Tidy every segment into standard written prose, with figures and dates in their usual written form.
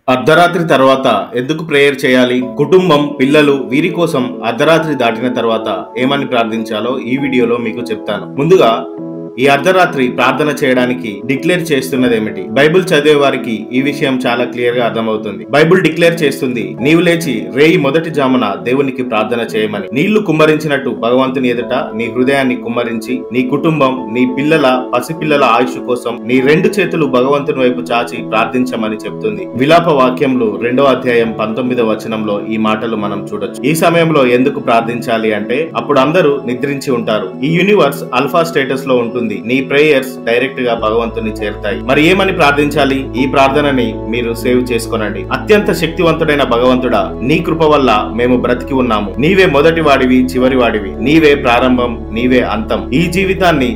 అర్ధరాత్రి తర్వాత ఎందుకు ప్రేయర్ చేయాలి? కుటుంబం, పిల్లలు వీరి కోసం అర్ధరాత్రి దాటిన తర్వాత ఏమని ప్రార్థించాలో ఈ వీడియోలో మీకు చెప్తాను. ముందుగా ఈ అర్ధరాత్రి ప్రార్థన చేయడానికి డిక్లేర్ చేస్తున్నది ఏమిటి? బైబిల్ చదివే వారికి ఈ విషయం చాలా క్లియర్ గా అర్థమవుతుంది. బైబిల్ డిక్లేర్ చేస్తుంది, నీవు లేచి రేయి మొదటి జామున దేవునికి ప్రార్థన చేయమని. నీళ్లు కుమ్మరించినట్టు భగవంతుని ఎదుట నీ హృదయాన్ని కుమ్మరించి నీ కుటుంబం, నీ పిల్లల, పసిపిల్లల ఆయుష్ కోసం నీ రెండు చేతులు భగవంతుని వైపు చాచి ప్రార్థించమని చెప్తుంది. విలాప వాక్యంలో 2వ అధ్యాయం 19వ వచనంలో ఈ మాటలు మనం చూడొచ్చు. ఈ సమయంలో ఎందుకు ప్రార్థించాలి అంటే అప్పుడు అందరూ నిద్రించి ఉంటారు. ఈ యూనివర్స్ అల్ఫా స్టేటస్ లో ఉంటుంది. నీ ప్రేయర్స్ డైరెక్ట్ గా భగవంతుని చేరుతాయి. మరి ఏమని ప్రార్థించాలి? ఈ ప్రార్థనని మీరు సేవ్ చేసుకోనండి. అత్యంత శక్తివంతుడైన భగవంతుడా, నీ కృప వల్ల మేము బ్రతికి ఉన్నాము. నీవే మొదటి వాడివి, చివరి వాడివి. నీవే ప్రారంభం, నీవే అంతం. ఈ జీవితాన్ని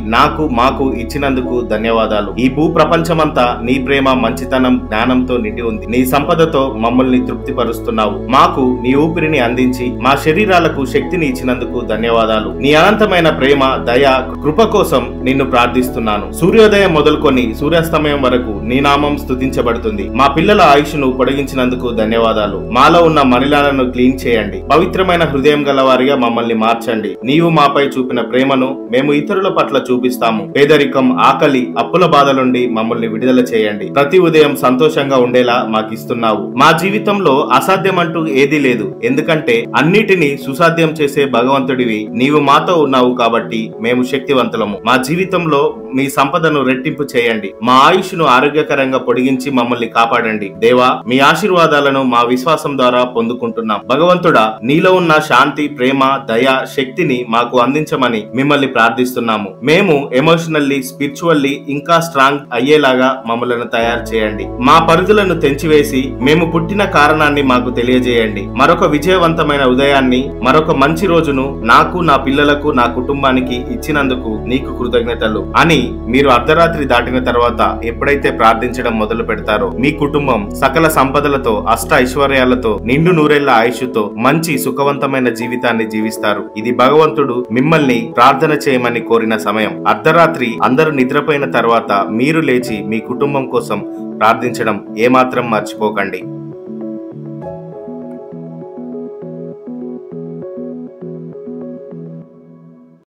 మాకు ఇచ్చినందుకు ధన్యవాదాలు. ఈ భూ ప్రపంచమంతా నీ ప్రేమ, మంచితనం, జ్ఞానంతో నిండి ఉంది. నీ సంపదతో మమ్మల్ని తృప్తిపరుస్తున్నావు. మాకు నీ ఊపిరిని అందించి మా శరీరాలకు శక్తిని ఇచ్చినందుకు ధన్యవాదాలు. నీ అనంతమైన ప్రేమ, దయ, కృప కోసం నిన్ను ప్రార్థిస్తున్నాను. సూర్యోదయం మొదలుకొని సూర్యాస్తమయం వరకు నీ నామం స్తుతించబడుతుంది. మా పిల్లల ఆయుష్ను పొడిగించినందుకు ధన్యవాదాలు. మాలో ఉన్న మలినాలను క్లీన్ చేయండి. పవిత్రమైన హృదయం గలవారిగా మమ్మల్ని మార్చండి. నీవు మాపై చూపిన ప్రేమను మేము ఇతరుల పట్ల చూపిస్తాము. పేదరికం, ఆకలి, అప్పుల బాధ నుండి మమ్మల్ని విడుదల చేయండి. ప్రతి ఉదయం సంతోషంగా ఉండేలా మాకిస్తున్నావు. మా జీవితంలో అసాధ్యమంటూ ఏదీ లేదు. ఎందుకంటే అన్నిటినీ సుసాధ్యం చేసే భగవంతుడివి నీవు మాతో ఉన్నావు కాబట్టి మేము శక్తివంతులము. మా జీవితంలో మీ సంపదను రెట్టింపు చేయండి. మా ఆయుష్ను ఆరోగ్యకరంగా పొడిగించి మమ్మల్ని కాపాడండి. దేవా, మీ ఆశీర్వాదాలను మా విశ్వాసం ద్వారా పొందుకుంటున్నాం. భగవంతుడా, నీలో ఉన్న శాంతి, ప్రేమ, దయ, శక్తిని మాకు అందించమని మిమ్మల్ని ప్రార్థిస్తున్నాము. మేము ఎమోషనల్లీ, స్పిరిచువల్లీ ఇంకా స్ట్రాంగ్ అయ్యేలాగా మమ్మల్ని తయారు చేయండి. మా పరిధులను తెంచివేసి మేము పుట్టిన కారణాన్ని మాకు తెలియజేయండి. మరొక విజయవంతమైన ఉదయాన్ని, మరొక మంచి రోజును నాకు, నా పిల్లలకు, నా కుటుంబానికి ఇచ్చినందుకు నీకు కృతజ్ఞతలు అని మీరు అర్ధరాత్రి దాటిన తర్వాత ఎప్పుడైతే ప్రార్థించడం మొదలు పెడతారో మీ కుటుంబం సకల సంపదలతో, అష్ట ఐశ్వర్యాలతో, నిండు నూరేళ్ల ఆయుష్తో మంచి సుఖవంతమైన జీవితాన్ని జీవిస్తారు. ఇది భగవంతుడు మిమ్మల్ని ప్రార్థన చేయమని కోరిన సమయం. అర్ధరాత్రి అందరూ నిద్రపోయిన తర్వాత మీరు లేచి మీ కుటుంబం కోసం ప్రార్థించడం ఏమాత్రం మర్చిపోకండి.